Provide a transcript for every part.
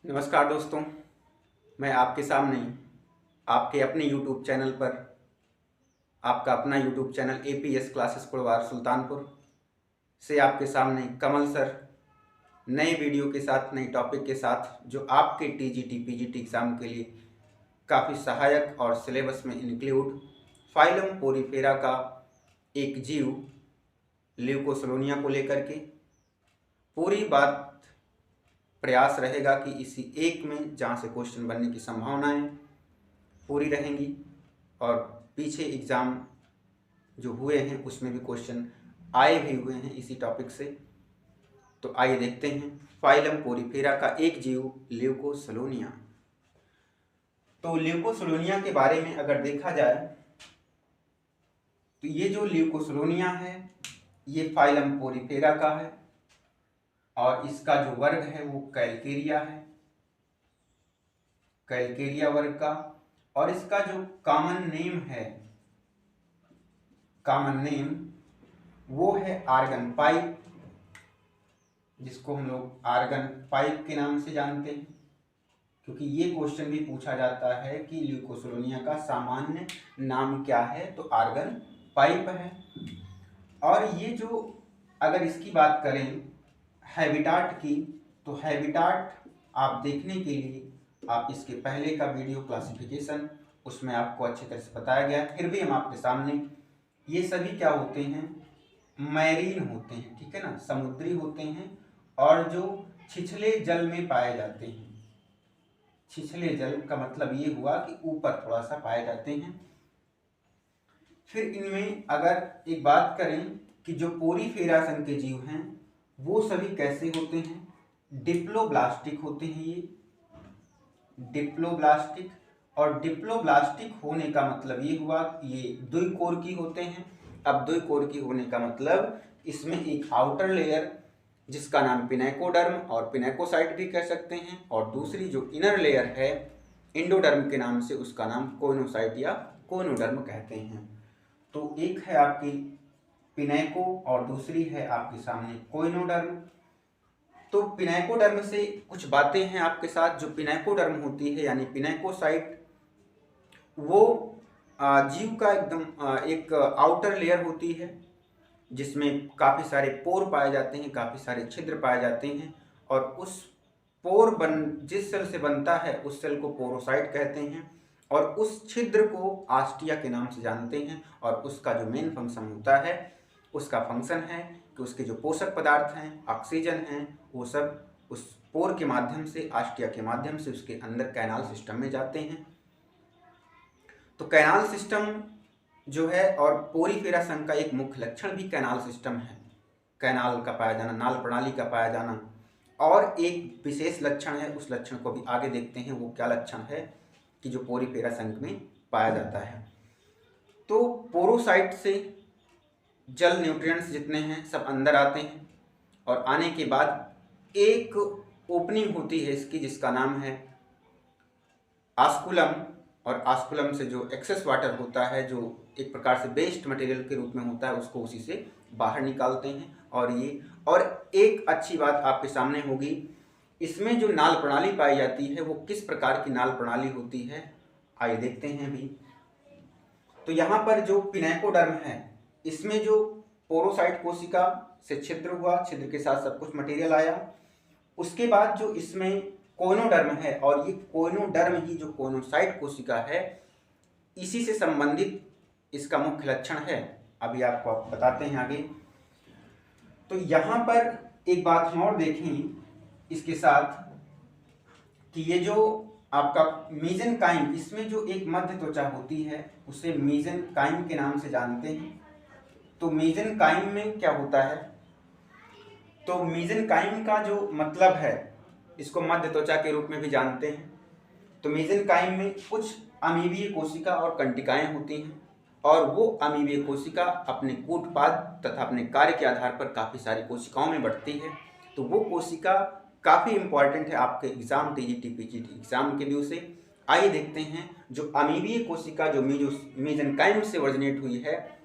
नमस्कार दोस्तों, मैं आपके सामने आपके अपने YouTube चैनल पर आपका अपना YouTube channel APS classes Kurwar Sultanpur से आपके सामने कमल सर नए वीडियो के साथ नए टॉपिक के साथ जो आपके TGT PGT एग्ज़ाम के लिए काफ़ी सहायक और सिलेबस में इंक्लूड फाइलम पोरीफेरा का एक जीव ल्यूकोसलोनिया को लेकर के पूरी बात प्रयास रहेगा कि इसी एक में जहाँ से क्वेश्चन बनने की संभावनाएं पूरी रहेंगी और पीछे एग्ज़ाम जो हुए हैं उसमें भी क्वेश्चन आए भी हुए हैं इसी टॉपिक से। तो आइए देखते हैं फाइलम पोरीफेरा का एक जीव ल्यूकोसलोनिया। तो ल्यूकोसलोनिया के बारे में अगर देखा जाए तो ये जो ल्यूकोसलोनिया है ये फाइलम पोरीफेरा का है और इसका जो वर्ग है वो कैलकेरिया है, कैलकेरिया वर्ग का। और इसका जो कॉमन नेम वो है आर्गन पाइप, जिसको हम लोग आर्गन पाइप के नाम से जानते हैं, क्योंकि ये क्वेश्चन भी पूछा जाता है कि ल्यूकोसलोनिया का सामान्य नाम क्या है, तो आर्गन पाइप है। और ये जो अगर इसकी बात करें हैबिटाट की, तो हैबिटाट आप देखने के लिए आप इसके पहले का वीडियो क्लासिफिकेशन उसमें आपको अच्छी तरह से बताया गया। फिर भी हम आपके सामने ये सभी क्या होते हैं, मैरीन होते हैं, ठीक है ना, समुद्री होते हैं और जो छिछले जल में पाए जाते हैं। छिछले जल का मतलब ये हुआ कि ऊपर थोड़ा सा पाए जाते हैं। फिर इनमें अगर एक बात करें कि जो पोरीफेरा संघ के जीव हैं वो सभी कैसे होते हैं, डिप्लोब्लास्टिक होते हैं। ये डिप्लोब्लास्टिक, और डिप्लोब्लास्टिक होने का मतलब ये हुआ कि ये द्विकोरकी होते हैं। अब द्विकोरकी होने का मतलब इसमें एक आउटर लेयर जिसका नाम पिनेकोडर्म और पिनेकोसाइट भी कह सकते हैं, और दूसरी जो इनर लेयर है इंडोडर्म के नाम से, उसका नाम कोइनोसाइट या कोइनोडर्म कहते हैं। तो एक है आपकी पिनेको और दूसरी है आपके सामने कोइनोडर्म। तो पिनेकोडर्म से कुछ बातें हैं आपके साथ। जो पिनेकोडर्म होती है यानी पिनेकोसाइट, वो जीव का एकदम एक आउटर लेयर होती है जिसमें काफ़ी सारे पोर पाए जाते हैं, काफ़ी सारे छिद्र पाए जाते हैं, और उस जिस सेल से बनता है उस सेल को पोरोसाइट कहते हैं, और उस छिद्र को आस्टिया के नाम से जानते हैं। और उसका जो मेन फंक्शन होता है, उसका फंक्शन है कि उसके जो पोषक पदार्थ हैं, ऑक्सीजन हैं, वो सब उस पोर के माध्यम से, आस्टिया के माध्यम से उसके अंदर कैनाल सिस्टम में जाते हैं। तो कैनाल सिस्टम जो है, और पोरीफेरा संघ का एक मुख्य लक्षण भी कैनाल सिस्टम है, कैनाल का पाया जाना, नाल प्रणाली का पाया जाना। और एक विशेष लक्षण है, उस लक्षण को भी आगे देखते हैं वो क्या लक्षण है कि जो पोरीफेरा संघ में पाया जाता है। तो पोरोसाइट से जल न्यूट्रिएंट्स जितने हैं सब अंदर आते हैं, और आने के बाद एक ओपनिंग होती है इसकी जिसका नाम है आस्कुलम, और आस्कुलम से जो एक्सेस वाटर होता है, जो एक प्रकार से वेस्ट मटेरियल के रूप में होता है, उसको उसी से बाहर निकालते हैं। और एक अच्छी बात आपके सामने होगी, इसमें जो नाल प्रणाली पाई जाती है वो किस प्रकार की नाल प्रणाली होती है, आइए देखते हैं अभी। तो यहाँ पर जो पिनेकोडर्म है, इसमें जो पोरोसाइट कोशिका से छिद्र हुआ, छिद्र के साथ सब कुछ मटेरियल आया। उसके बाद जो इसमें कोइनोडर्म है, और ये कोइनोडर्म ही जो कोइनोसाइट कोशिका है, इसी से संबंधित इसका मुख्य लक्षण है। अभी आपको बताते हैं आगे। तो यहाँ पर एक बात हम और देखें इसके साथ कि ये जो आपका मीजेनकाइम, इसमें जो एक मध्य त्वचा होती है उसे मीजेनकाइम के नाम से जानते हैं। तो मीजेनकाइम में क्या होता है, तो मीजेनकाइम का जो मतलब है, इसको मध्य त्वचा के रूप में भी जानते हैं। तो मीजेनकाइम में कुछ अमीबीय कोशिका और कंटिकाएं होती हैं, और वो अमीबीय कोशिका अपने कूटपाद तथा अपने कार्य के आधार पर काफ़ी सारी कोशिकाओं में बढ़ती है। तो वो कोशिका काफ़ी इंपॉर्टेंट है आपके एग्जाम टीजीटी पीजीटी एग्जाम के व्यू से। आइए देखते हैं जो अमीबीय कोशिका जो मीजेनकाइम से ओरिजिनेट हुई है,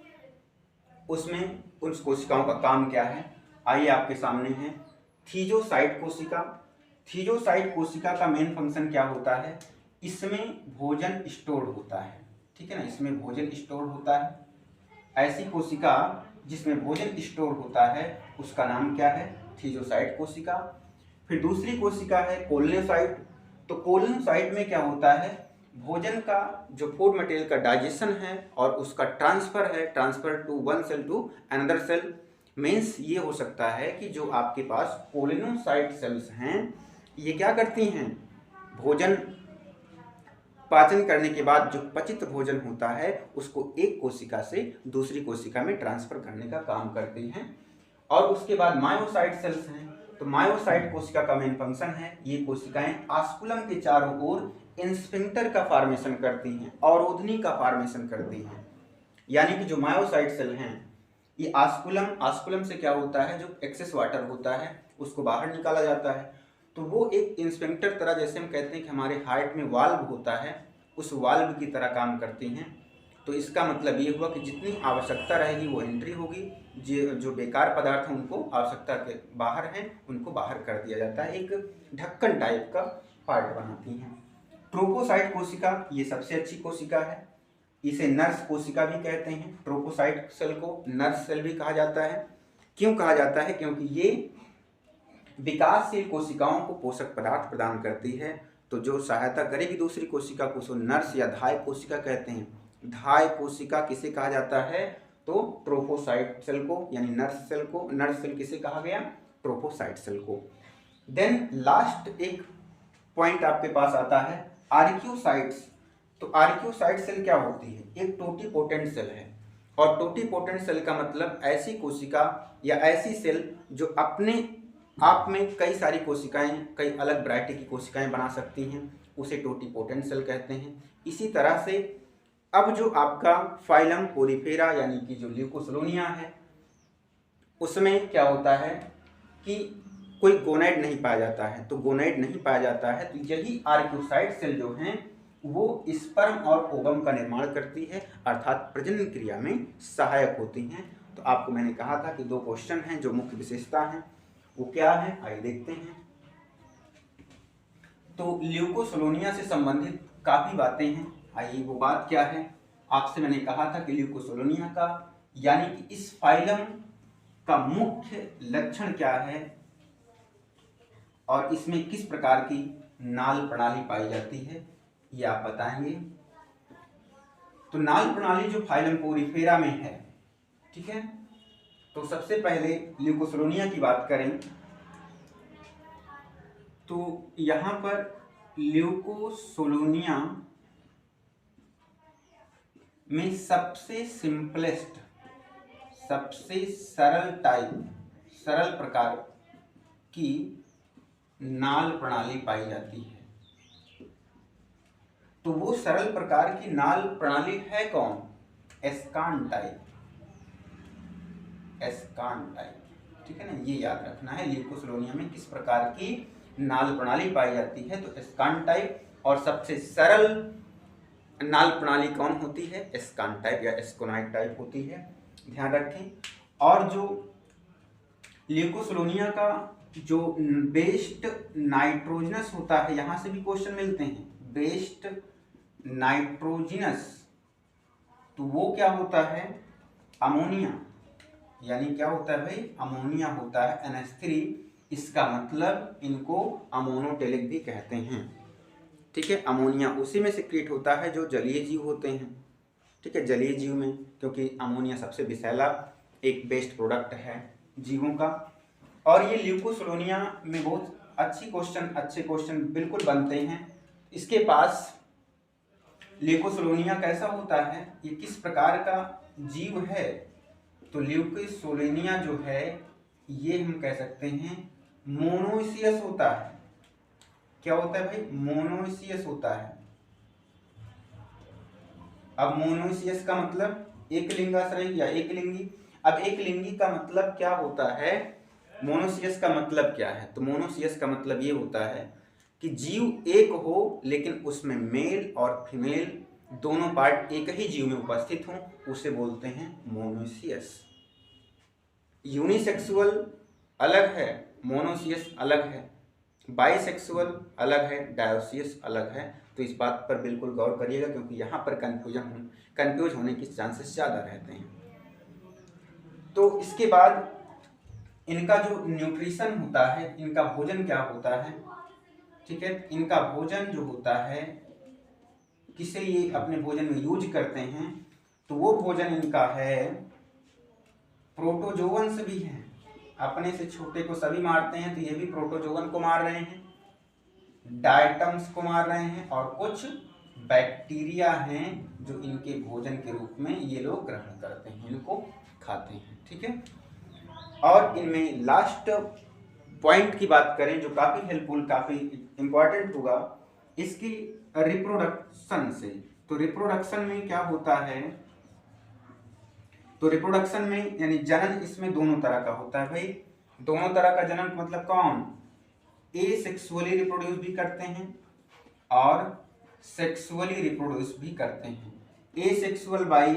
उसमें उन कोशिकाओं का काम क्या है। आइए आपके सामने है थीजोसाइट कोशिका। थीजोसाइट कोशिका का मेन फंक्शन क्या होता है, इसमें भोजन स्टोर होता है, ठीक है ना, इसमें भोजन स्टोर होता है। ऐसी कोशिका जिसमें भोजन स्टोर होता है उसका नाम क्या है, थीजोसाइट कोशिका। फिर दूसरी कोशिका है कोलिनोसाइट। तो कोलिनोसाइट में क्या होता है, भोजन का जो फूड मटेरियल का डाइजेशन है और उसका ट्रांसफर है, transfer to one cell to another cell. Means ये हो सकता है कि जो आपके पास कोलिनोसाइट सेल्स हैं ये क्या करती हैं, भोजन पाचन करने के बाद जो पचित भोजन होता है उसको एक कोशिका से दूसरी कोशिका में ट्रांसफर करने का काम करती हैं। और उसके बाद मायोसाइट सेल्स हैं। तो मायोसाइट कोशिका का मेन फंक्शन है, ये कोशिकाएं आस्कुलम के चारों ओर इंस्फिंक्टर का फॉर्मेशन करती हैं, अवरोधनी का फॉर्मेशन करती हैं। यानी कि जो मायोसाइट सेल हैं ये आस्कुलम से क्या होता है, जो एक्सेस वाटर होता है उसको बाहर निकाला जाता है। तो वो एक इंस्फिंक्टर तरह, जैसे हम कहते हैं कि हमारे हार्ट में वाल्व होता है, उस वाल्व की तरह काम करती हैं। तो इसका मतलब ये हुआ कि जितनी आवश्यकता रहेगी वो एंट्री होगी, जो बेकार पदार्थ हैं उनको आवश्यकता के बाहर हैं उनको बाहर कर दिया जाता है, एक ढक्कन टाइप का पार्ट बनाती हैं। ट्रोपोसाइट कोशिका ये सबसे अच्छी कोशिका है, इसे नर्स कोशिका भी कहते हैं। ट्रोपोसाइट सेल को नर्स सेल भी कहा जाता है। क्यों कहा जाता है, क्योंकि ये विकासशील कोशिकाओं को पोषक पदार्थ प्रदान करती है। तो जो सहायता करेगी दूसरी कोशिका को उसको नर्स या धाय कोशिका कहते हैं। धाय कोशिका किसे कहा जाता है, तो ट्रोपोसाइट सेल को, यानी नर्स सेल को। नर्स सेल किसे कहा गया, ट्रोपोसाइट सेल को। देन लास्ट एक पॉइंट आपके पास आता है आर्कियोसाइट्स। तो आर्कियोसाइट सेल क्या होती है, एक टोटीपोटेंट सेल है। और टोटीपोटेंट सेल का मतलब ऐसी कोशिका या ऐसी सेल जो अपने आप में कई सारी कोशिकाएं, कई अलग वैरायटी की कोशिकाएं बना सकती हैं, उसे टोटीपोटेंट सेल कहते हैं। इसी तरह से अब जो आपका फाइलम पोरीफेरा यानी कि जो ल्यूकोसलोनिया है उसमें क्या होता है कि कोई गोनाइड नहीं पाया जाता है। तो गोनाइड नहीं पाया जाता है तो यही आर्कियोसाइट सेल जो हैं वो स्पर्म और ओवम का निर्माण करती है, अर्थात प्रजनन क्रिया में सहायक होती हैं। तो आपको मैंने कहा था कि 2 क्वेश्चन हैं जो मुख्य विशेषता हैं, वो क्या है, आइए देखते हैं। तो ल्यूकोसलोनिया से संबंधित काफ़ी बातें हैं, आइए वो बात क्या है। आपसे मैंने कहा था कि ल्यूकोसलोनिया का यानी कि इस फाइलम का मुख्य लक्षण क्या है और इसमें किस प्रकार की नाल प्रणाली पाई जाती है, ये आप बताएंगे। तो नाल प्रणाली जो फाइलम पोरीफेरा में है, ठीक है। तो सबसे पहले ल्यूकोसलोनिया की बात करें तो यहाँ पर ल्यूकोसलोनिया में सबसे सिंपलेस्ट, सबसे सरल प्रकार की नाल प्रणाली पाई जाती है। तो वो सरल प्रकार की नाल प्रणाली है कौन, एस्कान टाइप, ठीक है ना, ये याद रखना है ल्यूकोसलोनिया में किस प्रकार की नाल प्रणाली पाई जाती है। तो एस्कान टाइप, और सबसे सरल नाल प्रणाली कौन होती है, एस्कान टाइप या एस्कोनाइट टाइप होती है, ध्यान रखें। और जो ल्यूकोसलोनिया का जो बेस्ड नाइट्रोजनस होता है, यहाँ से भी क्वेश्चन मिलते हैं, बेस्ड नाइट्रोजनस, तो वो क्या होता है, अमोनिया, यानी क्या होता है भाई, अमोनिया होता है, NH3। इसका मतलब इनको अमोनोटेलिक भी कहते हैं, ठीक है। अमोनिया उसी में सिक्रीट होता है जो जलीय जीव होते हैं, ठीक है, जलीय जीव में, क्योंकि अमोनिया सबसे विषैला एक बेस्ट प्रोडक्ट है जीवों का। और ये ल्यूकोसलोनिया में बहुत अच्छे क्वेश्चन बिल्कुल बनते हैं। इसके पास ल्यूकोसलोनिया कैसा होता है, ये किस प्रकार का जीव है, तो ल्यूकोसलोनिया जो है ये हम कह सकते हैं मोनोइसियस होता है। क्या होता है भाई, मोनोइसियस होता है। अब मोनोइसियस का मतलब एक लिंगाश्रयी या एक लिंगी। अब एक लिंगी का मतलब क्या होता है, मोनोसियस का मतलब क्या है, तो मोनोसियस का मतलब ये होता है कि जीव एक हो लेकिन उसमें मेल और फीमेल दोनों पार्ट एक ही जीव में उपस्थित हों, उसे बोलते हैं मोनोसियस। यूनिसेक्सुअल अलग है, मोनोसियस अलग है। बाइसेक्सुअल अलग है, डायोसियस अलग है। तो इस बात पर बिल्कुल गौर करिएगा, क्योंकि यहाँ पर कंफ्यूज होने के चांसेस ज़्यादा रहते हैं। तो इसके बाद इनका जो न्यूट्रिशन होता है, इनका भोजन क्या होता है, ठीक है। इनका भोजन जो होता है, किसे ये अपने भोजन में यूज करते हैं, तो वो भोजन इनका है, प्रोटोजोवन भी है। अपने से छोटे को सभी मारते हैं, तो ये भी प्रोटोजोवन को मार रहे हैं, डायटम्स को मार रहे हैं, और कुछ बैक्टीरिया हैं जो इनके भोजन के रूप में ये लोग ग्रहण करते हैं, इनको खाते हैं, ठीक है। और इनमें लास्ट पॉइंट की बात करें जो काफ़ी हेल्पफुल, काफ़ी इंपॉर्टेंट होगा, इसकी रिप्रोडक्शन से। तो रिप्रोडक्शन में क्या होता है, तो रिप्रोडक्शन में यानी जनन इसमें दोनों तरह का होता है भाई। दोनों तरह का जनन मतलब कौन, एसेक्सुअली रिप्रोड्यूस भी करते हैं और सेक्सुअली रिप्रोड्यूस भी करते हैं। Asexual by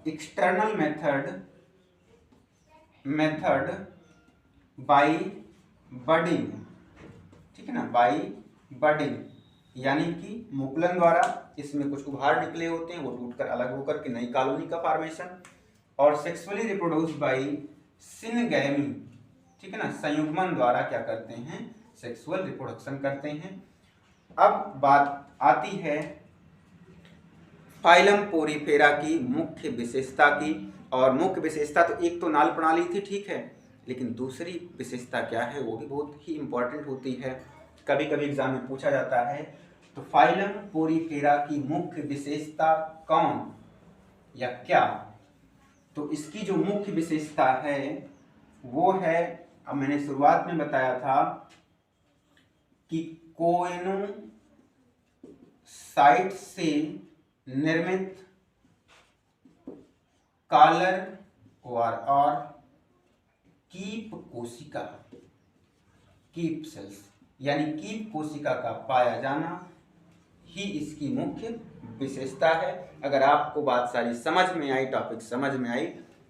external method by budding, ठीक है ना, बाई बडिंग, यानी कि मुकुलन द्वारा इसमें कुछ उभार निकले होते हैं, वो टूटकर अलग होकर के नई कॉलोनी का फॉर्मेशन। और सेक्सुअली रिप्रोड्यूस बाई सिनगैमी, ठीक है ना, संयुग्मन द्वारा क्या करते हैं, सेक्सुअल रिप्रोडक्शन करते हैं। अब बात आती है फाइलम पोरीफेरा की मुख्य विशेषता की। और मुख्य विशेषता तो एक तो नाल प्रणाली थी, ठीक है, लेकिन दूसरी विशेषता क्या है वो भी बहुत ही इंपॉर्टेंट होती है, कभी कभी एग्जाम में पूछा जाता है। तो फाइलम पोरीफेरा की मुख्य विशेषता कौन या क्या, तो इसकी जो मुख्य विशेषता है वो है, अब मैंने शुरुआत में बताया था कि कोएनोसाइट से निर्मित कॉलर और कीप कोशिका, कीप सेल्स यानी कीप कोशिका का पाया जाना ही इसकी मुख्य विशेषता है। अगर आपको बात सारी समझ में आई, टॉपिक समझ में आई,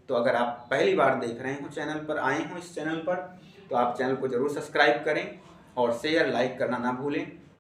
तो अगर आप पहली बार देख रहे हो चैनल पर, आए हो इस चैनल पर, तो आप चैनल को जरूर सब्सक्राइब करें और शेयर लाइक करना ना भूलें।